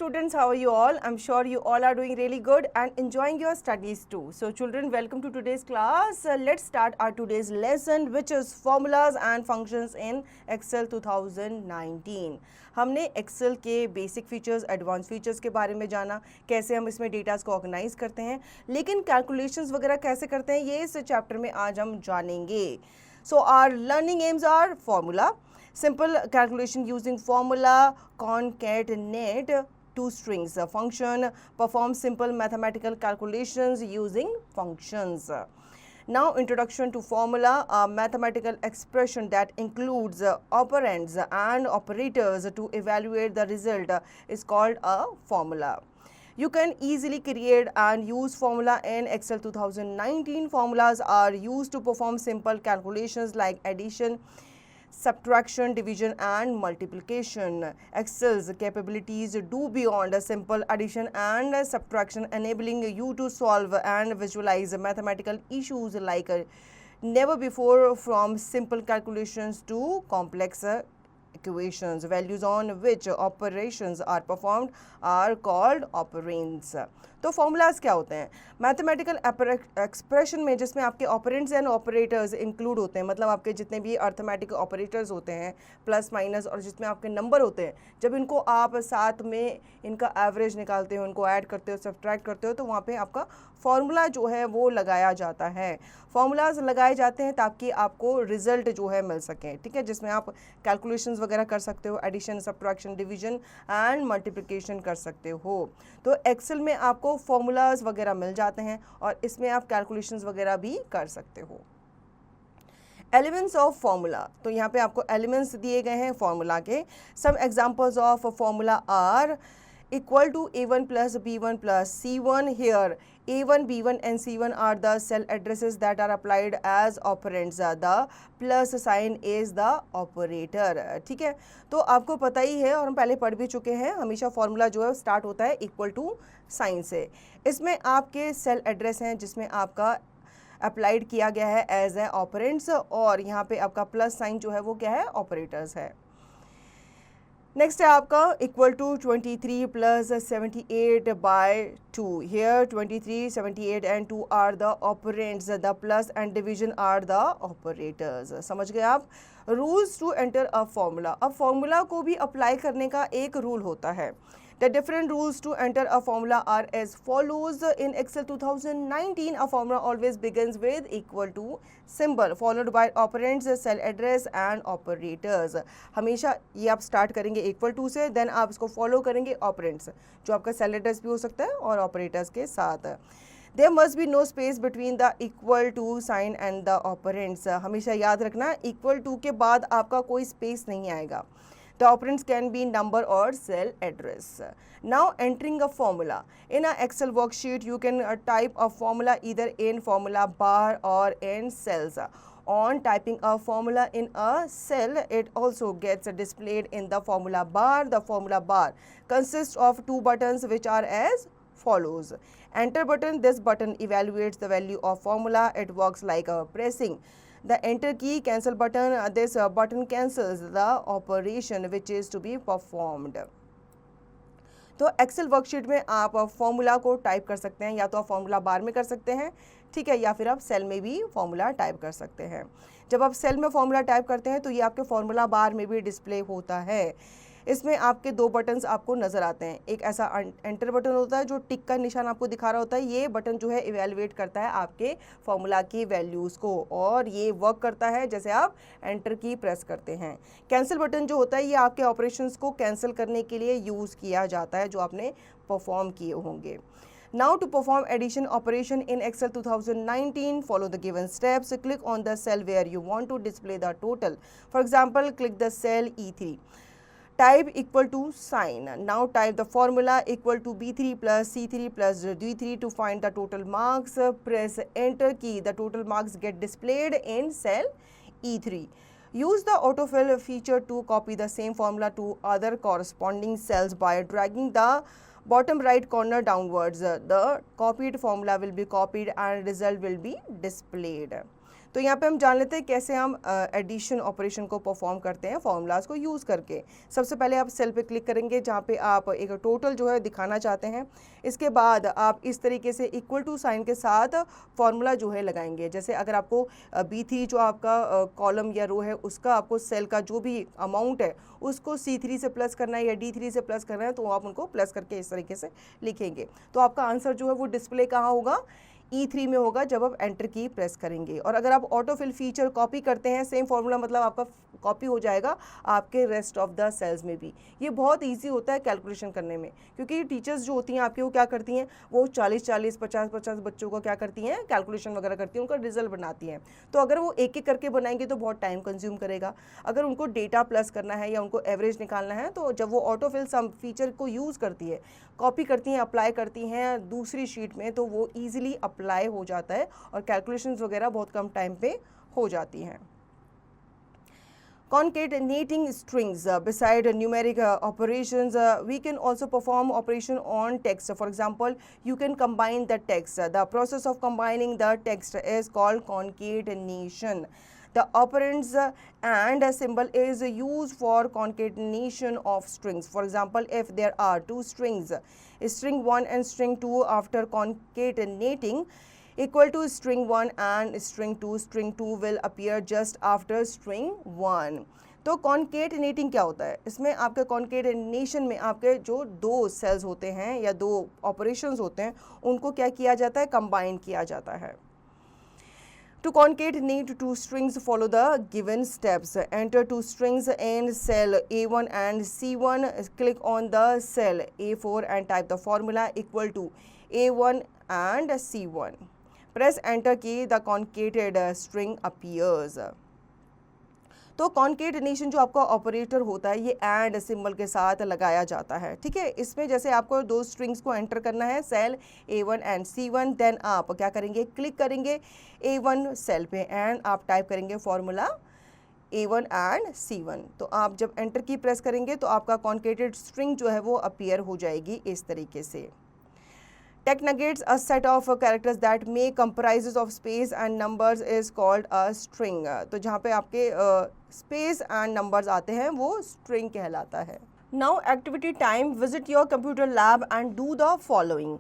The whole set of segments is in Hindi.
students, how are you all? I'm sure you all are doing really good and enjoying your studies too. So children, welcome to today's class. Let's start our today's lesson, which is formulas and functions in Excel 2019. हमने एक्सेल के बेसिक फीचर्स, एडवांस फीचर्स के बारे में जाना, कैसे हम इसमें डेटास को ऑर्गेनाइज करते हैं, लेकिन कैलकुलेशंस वगैरह कैसे करते हैं ये इस चैप्टर में आज हम जानेंगे. So our learning aims are formula, simple calculation using formula, concatenate two strings, function, perform simple mathematical calculations using functions. Now introduction to formula, a mathematical expression that includes operands and operators to evaluate the result is called a formula. You can easily create and use formula in Excel 2019. Formulas are used to perform simple calculations like addition, subtraction, division and multiplication. Excel's capabilities do beyond a simple addition and subtraction, enabling you to solve and visualize mathematical issues like never before, from simple calculations to complex equations. Values on which operations are performed are called operands. तो फॉर्मूलाज क्या होते हैं? मैथमेटिकल एक्सप्रेशन में जिसमें आपके ऑपरेंड्स एंड ऑपरेटर्स इंक्लूड होते हैं, मतलब आपके जितने भी अर्थमेटिक ऑपरेटर्स होते हैं, प्लस माइनस, और जिसमें आपके नंबर होते हैं, जब इनको आप साथ में इनका एवरेज निकालते हो, इनको ऐड करते हो, सब्ट्रैक्ट करते हो, तो वहाँ पे आपका फॉर्मूला जो है वो लगाया जाता है. फॉर्मूलाज लगाए जाते हैं ताकि आपको रिजल्ट जो है मिल सकें, ठीक है, जिसमें आप कैलकुलेशंस वगैरह कर सकते हो, addition, subtraction, division and multiplication कर सकते हो. तो एक्सेल में आपको फॉर्मूलाज वगैरह मिल जाते हैं और इसमें आप कैलकुलेशंस वगैरह भी कर सकते हो. एलिमेंट्स ऑफ फॉर्मूला, तो यहाँ पे आपको एलिमेंट्स दिए गए हैं फॉर्मूला के. Some examples of formula are equal to a1 plus b1 plus c1. Here a1, b1 and c1 are the cell addresses that are applied as operands. The plus sign is the operator. ठीक है, तो आपको पता ही है और हम पहले पढ़ भी चुके हैं, हमेशा फॉर्मूला जो है स्टार्ट होता है इक्वल टू साइन से. इसमें आपके सेल एड्रेस हैं जिसमें आपका अप्लाइड किया गया है एज ए ऑपरेंड्स, और यहाँ पे आपका प्लस साइन जो है वो क्या है, ऑपरेटर्स है. नेक्स्ट है आपका equal to 23 plus 78 by 2. Here 23, 78 and 2 are the operands, the plus and division are the operators. समझ गए आप? Rules to enter a formula. अब फॉर्मूला को भी अप्लाई करने का एक रूल होता है. The different rules to enter a formula are as follows. In Excel 2019, a formula always begins with equal to symbol followed by operands, cell address and operators. हमेशा ये आप स्टार्ट करेंगे इक्वल टू से, देन आप इसको फॉलो करेंगे ऑपरेंड्स, जो आपका सेल एड्रेस भी हो सकता है, और ऑपरेटर्स के साथ. There must be no space between the equal to sign and the operands. हमेशा याद रखना, इक्वल टू के बाद आपका कोई स्पेस नहीं आएगा. The operands can be number or cell address. Now entering a formula. In an Excel worksheet, you can type a formula either in formula bar or in cells. On typing a formula in a cell, it also gets displayed in the formula bar. The formula bar consists of two buttons which are as follows. Enter button. This button evaluates the value of formula. It works like a pressing the enter key. Cancel button. This button cancels the operation which is to be performed. तो एक्सेल वर्कशीट में आप फॉर्मूला को टाइप कर सकते हैं, या तो आप फॉर्मूला बार में कर सकते हैं, ठीक है, या फिर आप सेल में भी फॉर्मूला टाइप कर सकते हैं. जब आप सेल में फॉर्मूला टाइप करते हैं तो ये आपके फॉर्मूला बार में भी डिस्प्ले होता है. इसमें आपके दो बटन्स आपको नज़र आते हैं. एक ऐसा एंटर बटन होता है जो टिक का निशान आपको दिखा रहा होता है. ये बटन जो है इवेलुएट करता है आपके फॉर्मूला की वैल्यूज़ को, और ये वर्क करता है जैसे आप एंटर की प्रेस करते हैं. कैंसिल बटन जो होता है ये आपके ऑपरेशंस को कैंसिल करने के लिए यूज़ किया जाता है जो आपने परफॉर्म किए होंगे. Now to perform addition operation in Excel 2019, follow the given steps. Click on the cell where you want to display the total. For example, click the cell E3. Type equal to sign. Now type the formula equal to B3 plus C3 plus D3 to find the total marks. Press enter key. The total marks get displayed in cell E3. Use the autofill feature to copy the same formula to other corresponding cells by dragging the bottom right corner downwards. The copied formula will be copied and result will be displayed. तो यहाँ पे हम जान लेते हैं कैसे हम एडिशन ऑपरेशन को परफॉर्म करते हैं फॉर्मूलाज को यूज़ करके। सबसे पहले आप सेल पे क्लिक करेंगे जहाँ पे आप एक टोटल जो है दिखाना चाहते हैं। इसके बाद आप इस तरीके से इक्वल टू साइन के साथ फॉर्मूला जो है लगाएंगे। जैसे अगर आपको B3 जो आपका कॉलम या रो है उसका आपको सेल का जो भी अमाउंट है उसको C3 से प्लस करना है या D3 से प्लस करना है, तो आप उनको प्लस करके इस तरीके से लिखेंगे। तो आपका आंसर जो है वो डिस्प्ले कहाँ होगा, E3 में होगा जब आप एंटर की प्रेस करेंगे। और अगर आप ऑटो फिल फीचर कॉपी करते हैं, सेम फॉर्मूला मतलब आपका कॉपी हो जाएगा आपके रेस्ट ऑफ द सेल्स में भी। ये बहुत इजी होता है कैलकुलेशन करने में, क्योंकि टीचर्स जो होती हैं आपकी वो क्या करती हैं, वो 40-40 50-50 बच्चों का क्या करती हैं, कैलकुलेशन वगैरह करती हैं, उनका रिजल्ट बनाती हैं। तो अगर वो एक एक करके बनाएंगे तो बहुत टाइम कंज्यूम करेगा। अगर उनको डेटा प्लस करना है या उनको एवरेज निकालना है, तो जब वो ऑटो फिल सम फीचर को यूज़ करती है, कॉपी करती हैं, अप्लाई करती हैं दूसरी शीट में, तो वो ईजिली अप्लाई हो जाता है और कैलकुलेशंस वगैरह बहुत कम टाइम पे हो जाती हैं। Concatenating strings beside numeric operations, we can also perform operation on text. For example, you can combine the text. The process of combining the text is called concatenation. The operands and symbol is used for concatenation of strings. For example, if there are two strings, string 1 and string 2, after concatenating equal to string 1 and string 2 will appear just after string 1. तो कॉन्केटनेटिंग क्या होता है, इसमें आपके कॉन्केटनेशन में आपके जो दो सेल्स होते हैं या दो ऑपरेशंस होते हैं उनको क्या किया जाता है, कंबाइन किया जाता है। To concatenate two strings, follow the given steps. Enter two strings in cell A1 and C1. Click on the cell A4 and type the formula equal to A1 and C1. Press enter key, the concatenated string appears. तो कॉन्केटनेशन जो आपका ऑपरेटर होता है ये एंड सिंबल के साथ लगाया जाता है, ठीक है। इसमें जैसे आपको दो स्ट्रिंग्स को एंटर करना है, cell A1 and C1, then आप क्या करेंगे, क्लिक करेंगे A1 सेल पे एंड आप टाइप करेंगे फॉर्मूला A1 एंड C1। तो आप जब एंटर की प्रेस करेंगे तो आपका कॉन्केटेड स्ट्रिंग जो है वो अपीयर हो जाएगी इस तरीके से। Text negates a set of characters that may comprises of space and numbers is called a string. तो जहाँ पे आपके space and numbers आते हैं वो string कहलाता है। Now activity time. Visit your computer lab and do the following.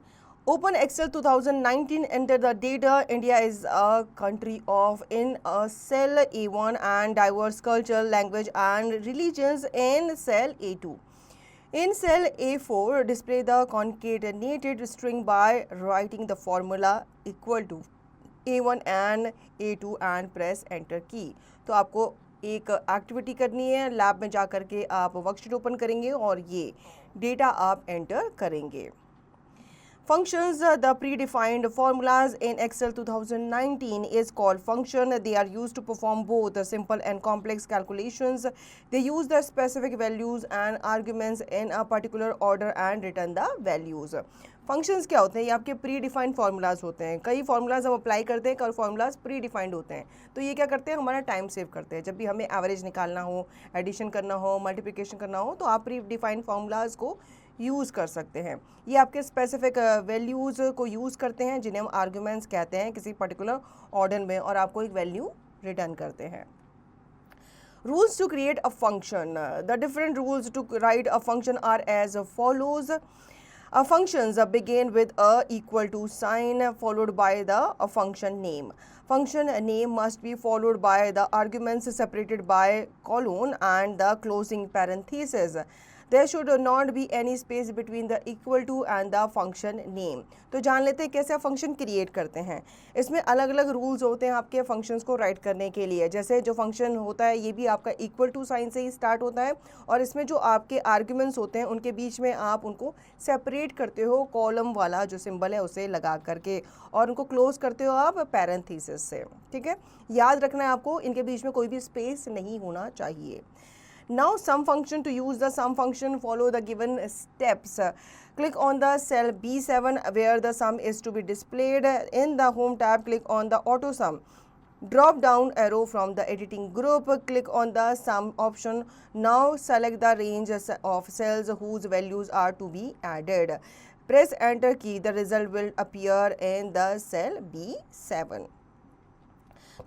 Open Excel 2019. Enter the data. India is a country of in a cell A1 and diverse culture, language and religions in cell A2. In cell A4, display the concatenated string by writing the formula equal to A1 and A2 and press enter key. तो आपको एक एक्टिविटी करनी है, लैब में जा कर के आप वर्कशीट ओपन करेंगे और ये डेटा आप एंटर करेंगे। Functions, the predefined formulas in Excel 2019 is called function. They are used to perform both simple and complex calculations. They use the specific values and arguments in a particular order and return the values. Functions क्या होते हैं, ये आपके प्री डिफाइंड फार्मूलाज होते हैं। कई फार्मूलाज हम अप्लाई करते हैं, कई फार्मूलाज प्री डिफाइंड होते हैं। तो ये क्या करते हैं, हमारा टाइम सेव करते हैं। जब भी हमें एवरेज निकालना हो, एडिशन करना हो, मल्टीप्लिकेशन करना हो, तो आप प्री डिफाइंड फार्मूलाज को यूज़ कर सकते हैं। ये आपके स्पेसिफिक वैल्यूज़ को यूज़ करते हैं जिन्हें हम आर्ग्यूमेंट्स कहते हैं किसी पर्टिकुलर ऑर्डर में, और आपको एक वैल्यू रिटर्न करते हैं। Rules to create a function. The different rules to write a function are as follows. Functions begin with a equal to sign followed by the function name. Function name must be followed by the arguments separated by colon and the closing parenthesis. There should not be any space between the equal to and the function name. तो जान लेते हैं कैसे आप फंक्शन क्रिएट करते हैं। इसमें अलग अलग रूल्स होते हैं आपके फंक्शंस को राइट करने के लिए। जैसे जो फंक्शन होता है ये भी आपका इक्वल टू साइन से ही स्टार्ट होता है, और इसमें जो आपके आर्ग्यूमेंट्स होते हैं उनके बीच में आप उनको सेपरेट करते हो कॉलम वाला जो सिंबल है उसे लगा करके, और उनको क्लोज करते हो आप पैरेंथेसिस से, ठीक है। याद रखना है आपको, इनके बीच में कोई भी स्पेस नहीं होना चाहिए। Now sum function. To use the sum function, follow the given steps. Click on the cell B7 where the sum is to be displayed. In the home tab, click on the auto sum. Drop down arrow from the editing group, click on the sum option. Now select the range of cells whose values are to be added. Press enter key. The result will appear in the cell B7.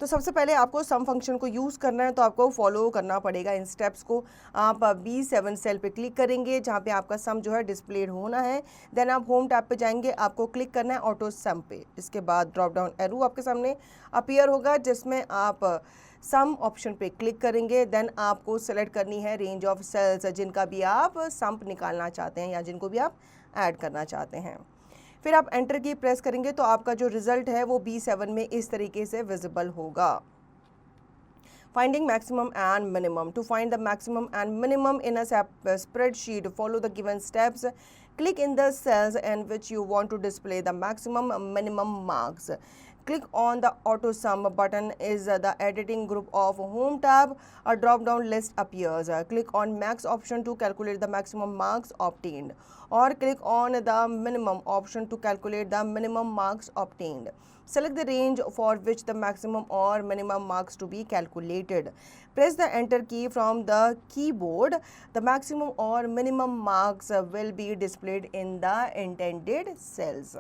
तो सबसे पहले आपको सम फंक्शन को यूज़ करना है, तो आपको फॉलो करना पड़ेगा इन स्टेप्स को। आप B7 सेल पे क्लिक करेंगे जहाँ पे आपका सम जो है डिस्प्लेड होना है। देन आप होम टैब पे जाएंगे, आपको क्लिक करना है ऑटो सम पे। इसके बाद ड्रॉप डाउन एरो आपके सामने अपीयर होगा जिसमें आप सम ऑप्शन पे क्लिक करेंगे। देन आपको सेलेक्ट करनी है रेंज ऑफ सेल्स जिनका भी आप सम निकालना चाहते हैं या जिनको भी आप ऐड करना चाहते हैं। फिर आप एंटर की प्रेस करेंगे तो आपका जो रिजल्ट है वो B7 में इस तरीके से विजिबल होगा। Finding maximum and minimum. To find the maximum and minimum in a spreadsheet, follow the given steps. Click in the cells in which you want to display the maximum minimum marks. Click on the auto sum button is the editing group of home tab. A drop down list appears. Click on max option to calculate the maximum marks obtained, or click on the minimum option to calculate the minimum marks obtained. Select the range for which the maximum or minimum marks to be calculated. Press the enter key from the keyboard. The maximum or minimum marks will be displayed in the intended cells.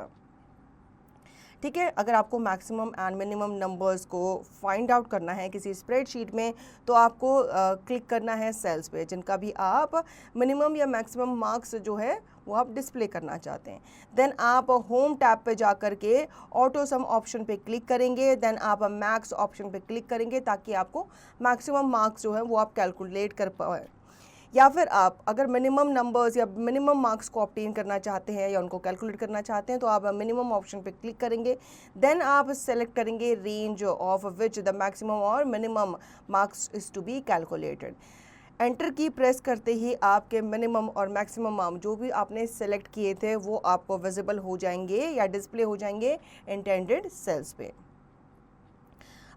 ठीक है, अगर आपको मैक्सिमम एंड मिनिमम नंबर्स को फाइंड आउट करना है किसी स्प्रेडशीट में, तो आपको क्लिक करना है सेल्स पे जिनका भी आप मिनिमम या मैक्सिमम मार्क्स जो है वो आप डिस्प्ले करना चाहते हैं। देन आप होम टैब पे जा कर के ऑटो सम ऑप्शन पे क्लिक करेंगे। देन आप मैक्स ऑप्शन पे क्लिक करेंगे ताकि आपको मैक्सिमम मार्क्स जो है वो आप कैलकुलेट कर पाए। या फिर आप अगर मिनिमम नंबर्स या मिनिमम मार्क्स को ऑब्टेन करना चाहते हैं या उनको कैलकुलेट करना चाहते हैं तो आप मिनिमम ऑप्शन पे क्लिक करेंगे। देन आप सेलेक्ट करेंगे range of which the maximum और minimum marks is to be calculated. Enter key press करते ही आपके मिनिमम और मैक्सिमम मार्क्स जो भी आपने सेलेक्ट किए थे वो आपको विजिबल हो जाएंगे या डिस्प्ले हो जाएंगे इंटेंडेड सेल्स पे।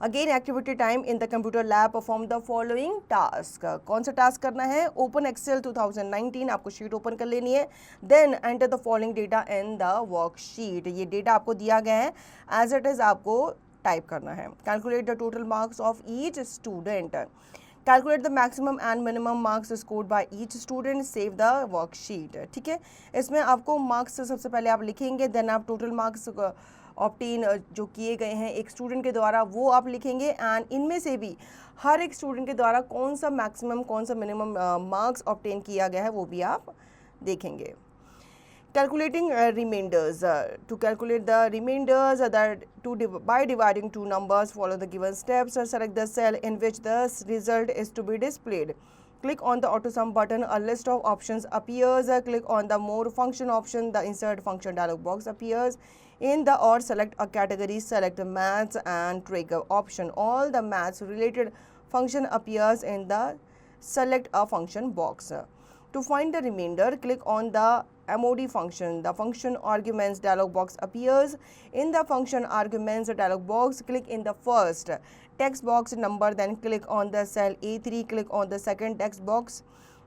Again activity time in the computer lab, perform the following task. कौन सा टास्क करना है? ओपन एक्सेल 2019, आपको शीट ओपन कर लेनी है। Then enter the following data in the worksheet. ये डेटा आपको दिया गया है एज इट इज़, आपको टाइप करना है। Calculate the total marks of each student. Calculate the maximum and minimum marks scored by each student. Save the worksheet. ठीक है, इसमें आपको मार्क्स सबसे पहले आप लिखेंगे, देन आप टोटल मार्क्स ऑब्टेन जो किए गए हैं एक स्टूडेंट के द्वारा वो आप लिखेंगे, एंड इनमें से भी हर एक स्टूडेंट के द्वारा कौन सा मैक्सिमम कौन सा मिनिमम मार्क्स ऑब्टेन किया गया है वो भी आप देखेंगे। Calculating remainders. To calculate the remainders by dividing two numbers, follow the given steps. Select the cell in which the result is to be displayed. Click on the auto sum button. A list of options appears. Click on the more function option. The insert function dialog box appears. In the or select a category, select maths and trig option. All the maths related function appears in the select a function box. To find the remainder, click on the MOD function. The function arguments dialog box appears. In the function arguments dialog box, click in the first text box number, then click on the cell A3, click on the second text box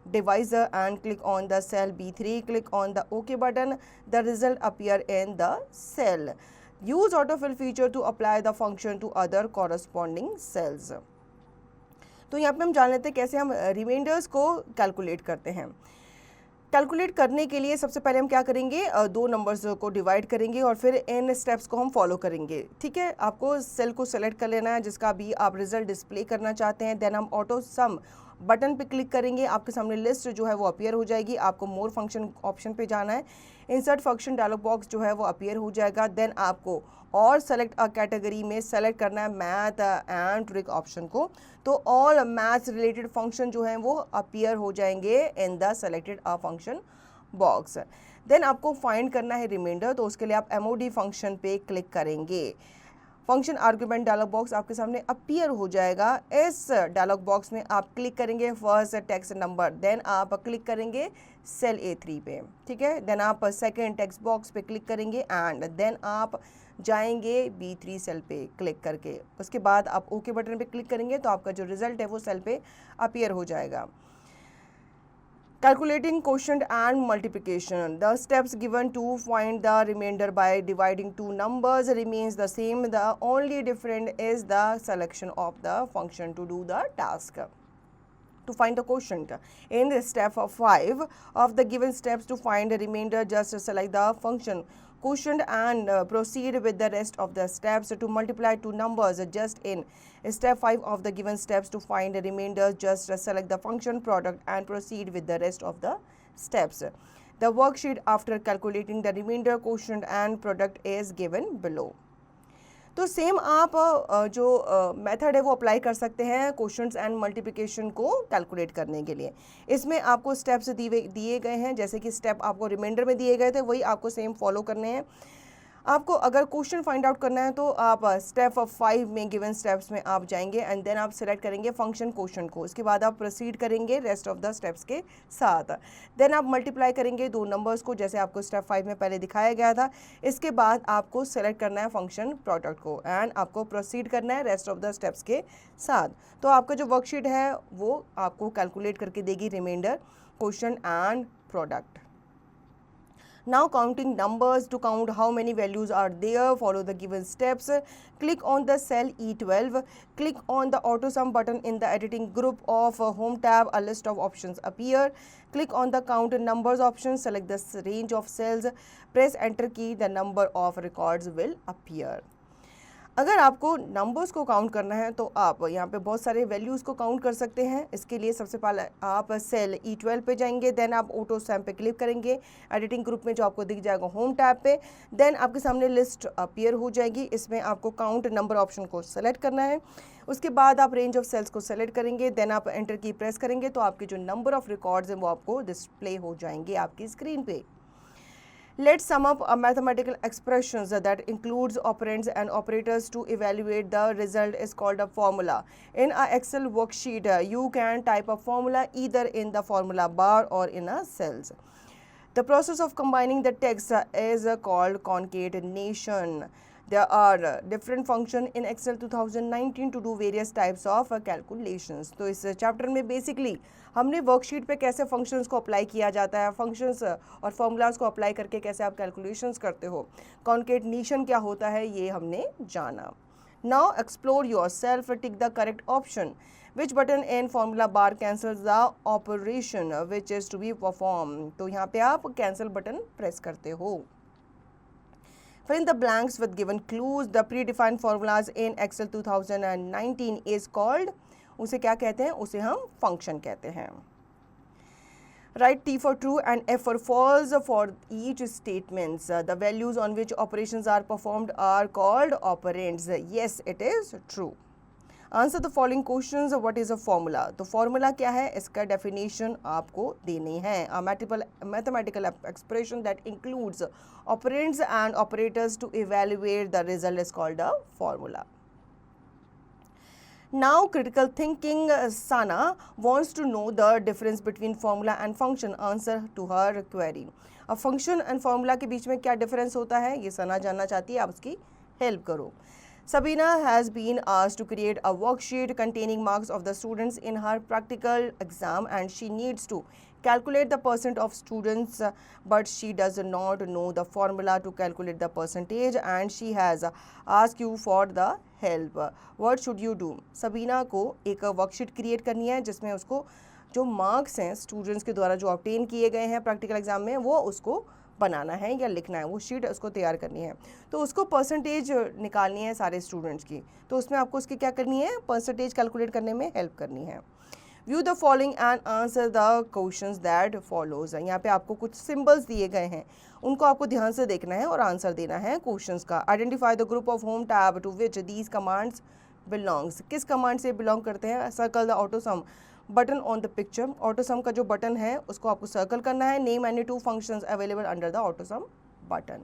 divisor and click on the cell B3, click on the OK button. The result appear in the cell. Use autofill feature to apply the function to other corresponding cells. तो यहाँ पे हम जान लेते हैं कैसे हम रिमाइंडर्स को कैलकुलेट करते हैं। कैलकुलेट करने के लिए सबसे पहले हम क्या करेंगे, दो नंबर्स को डिवाइड करेंगे और फिर इन स्टेप्स को हम फॉलो करेंगे। ठीक है, आपको सेल को सेलेक्ट कर लेना है जिसका भी आप रिजल्ट डिस्प्ले करना चाहते हैं। देन हम ऑटो सम बटन पे क्लिक करेंगे, आपके सामने लिस्ट जो है वो अपीयर हो जाएगी। आपको मोर फंक्शन ऑप्शन पे जाना है, इंसर्ट फंक्शन डायलॉग बॉक्स जो है वो अपीयर हो जाएगा। देन आपको और सेलेक्ट अ कैटेगरी में सेलेक्ट करना है मैथ एंड ट्रिक ऑप्शन को, तो ऑल मैथ्स रिलेटेड फंक्शन जो हैं वो अपीयर हो जाएंगे in the selected a function box. Then आपको फाइंड करना है रिमाइंडर, तो उसके लिए आप MOD फंक्शन पे क्लिक करेंगे। फंक्शन आर्ग्यूमेंट डायलॉग बॉक्स आपके सामने अपीयर हो जाएगा। इस डायलॉग बॉक्स में आप क्लिक करेंगे फर्स्ट टेक्स्ट नंबर, देन आप क्लिक करेंगे सेल A3 पे। ठीक है, देन आप सेकेंड टेक्स्ट बॉक्स पे क्लिक करेंगे एंड देन आप जाएंगे B3 सेल पे क्लिक करके। उसके बाद आप ओके बटन पे क्लिक करेंगे तो आपका जो रिजल्ट है वो सेल पे अपीयर हो जाएगा। Calculating quotient and multiplication. The steps given to find the remainder by dividing two numbers remains the same. The only different is the selection of the function to do the task. to find the quotient. In step 5 of the given steps, to find the remainder, just select the function quotient and proceed with the rest of the steps to multiply two numbers. Just in step 5 of the given steps, to find the remainder, just select the function product and proceed with the rest of the steps. The worksheet after calculating the remainder, quotient and product is given below. तो सेम आप जो मेथड है वो अप्लाई कर सकते हैं क्वेश्चंस एंड मल्टीप्लिकेशन को कैलकुलेट करने के लिए. इसमें आपको स्टेप्स दिए गए हैं, जैसे कि स्टेप आपको रिमाइंडर में दिए गए थे वही आपको सेम फॉलो करने हैं. आपको अगर क्वेश्चन फाइंड आउट करना है तो आप स्टेप 5 में गिवन स्टेप्स में आप जाएंगे एंड देन आप सिलेक्ट करेंगे फंक्शन क्वेश्चन को. इसके बाद आप प्रोसीड करेंगे रेस्ट ऑफ द स्टेप्स के साथ. देन आप मल्टीप्लाई करेंगे दो नंबर्स को जैसे आपको स्टेप 5 में पहले दिखाया गया था. इसके बाद आपको सेलेक्ट करना है फंक्शन प्रोडक्ट को एंड आपको प्रोसीड करना है रेस्ट ऑफ द स्टेप्स के साथ. तो आपका जो वर्कशीट है वो आपको कैलकुलेट करके देगी remainder, question and product. Now counting numbers, to count how many values are there, follow the given steps. Click on the cell E12. Click on the auto sum button in the editing group of home tab. A list of options appear. Click on the count numbers option. Select the range of cells. Press enter key. The number of records will appear. अगर आपको नंबर्स को काउंट करना है तो आप यहाँ पे बहुत सारे वैल्यूज़ को काउंट कर सकते हैं. इसके लिए सबसे पहले आप सेल E12 पे जाएंगे, देन आप ऑटो सम पे क्लिक करेंगे एडिटिंग ग्रुप में जो आपको दिख जाएगा होम टैब पे. देन आपके सामने लिस्ट अपीयर हो जाएगी. इसमें आपको काउंट नंबर ऑप्शन को सेलेक्ट करना है. उसके बाद आप रेंज ऑफ सेल्स को सेलेक्ट करेंगे, देन आप एंटर की प्रेस करेंगे तो आपके जो नंबर ऑफ रिकॉर्ड्स हैं वो आपको डिस्प्ले हो जाएंगे आपकी स्क्रीन पे. Let's sum up a mathematical expressions that includes operands and operators to evaluate the result is called a formula. In a Excel worksheet, you can type a formula either in the formula bar or in a cells. The process of combining the text is called concatenation. There are different functions in Excel 2019 to do various types of calculations. तो इस चैप्टर में बेसिकली हमने वर्कशीट पे कैसे फंक्शंस को अप्लाई किया जाता है, फंक्शंस और फॉर्मूलाज को अप्लाई करके कैसे आप कैलकुलेशंस करते हो, कॉन्केटनेशन क्या होता है ये हमने जाना. Now explore yourself, tick the correct option. Which button in formula bar cancels the operation which is to be performed? तो यहाँ पे आप cancel बटन प्रेस करते हो. Fill in the blanks with given clues. The predefined formulas in Excel 2019 is called, उसे क्या कहते हैं, उसे हम function कहते हैं. Write T for true and F for false for each statements. The values on which operations are performed are called operands. Yes, it is true. Answer the following questions. What is a formula? तो formula क्या है, इसका definition आपको देनी है. A mathematical expression that includes operands and operators to evaluate the result is called a formula. Now critical thinking, Sana wants to know the difference between formula and function. Answer to her query. अब function and formula के बीच में क्या difference होता है ये सना जानना चाहती है, आप उसकी help करो. Sabina has been asked to create a worksheet containing marks of the students in her practical exam and she needs to calculate the percent of students, but she does not know the formula to calculate the percentage and she has asked you for the help. What should you do? Sabina को एक वर्कशीट क्रिएट करनी है जिसमें उसको जो मार्क्स हैं स्टूडेंट्स के द्वारा जो ऑब्टेन किए गए हैं प्रैक्टिकल एग्जाम में वो उसको बनाना है या लिखना है, वो शीट उसको तैयार करनी है. तो उसको परसेंटेज निकालनी है सारे स्टूडेंट्स की, तो उसमें आपको उसकी क्या करनी है, परसेंटेज कैलकुलेट करने में हेल्प करनी है. View the following and answer the questions that follows. यहाँ पे आपको कुछ सिंबल्स दिए गए हैं, उनको आपको ध्यान से देखना है और आंसर देना है क्वेश्चंस का. Identify the group of home tab to which these commands belongs. किस कमांड से बिलोंग करते हैं. Circle the auto sum button on the picture. Auto sum का जो बटन है उसको आपको सर्कल करना है. Name any two functions available under the auto sum button.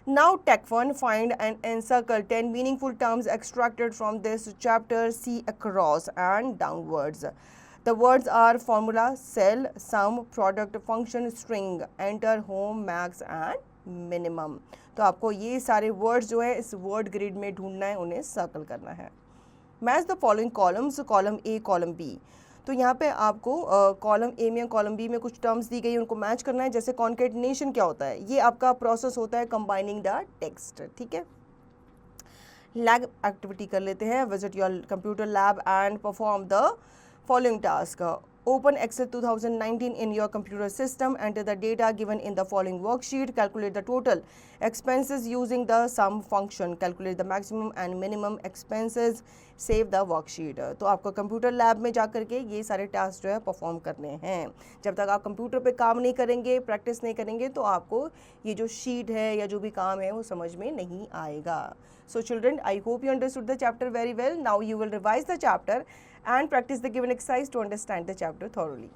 Now Tech 1, find and encircle 10 meaningful terms extracted from this chapter. See across and downwards. The words are formula, cell, sum, product, function, string, enter, home, max and minimum. तो आपको ये सारे words जो है इस word grid में ढूंढना है, उन्हें circle करना है. Match the following columns, column A, column B. तो यहाँ पे आपको कॉलम ए में कॉलम बी में कुछ टर्म्स दी गई है, उनको मैच करना है. जैसे कॉन्केटनेशन क्या होता है, ये आपका प्रोसेस होता है कंबाइनिंग द टेक्स्ट. ठीक है, लैब एक्टिविटी कर लेते हैं. Visit your computer lab and perform the Following task. Open Excel 2019 in your computer system. Enter the data given in the following worksheet. Calculate the total expenses using the sum function. Calculate the maximum and minimum expenses. Save the worksheet. तो आपको कंप्यूटर लैब में जा करके ये सारे टास्क जो है परफॉर्म करने हैं. जब तक आप कंप्यूटर पे काम नहीं करेंगे, प्रैक्टिस नहीं करेंगे, तो आपको ये जो शीट है या जो भी काम है वो समझ में नहीं आएगा. So children, I hope you understood the chapter very well. Now you will revise the chapter and practice the given exercise to understand the chapter thoroughly.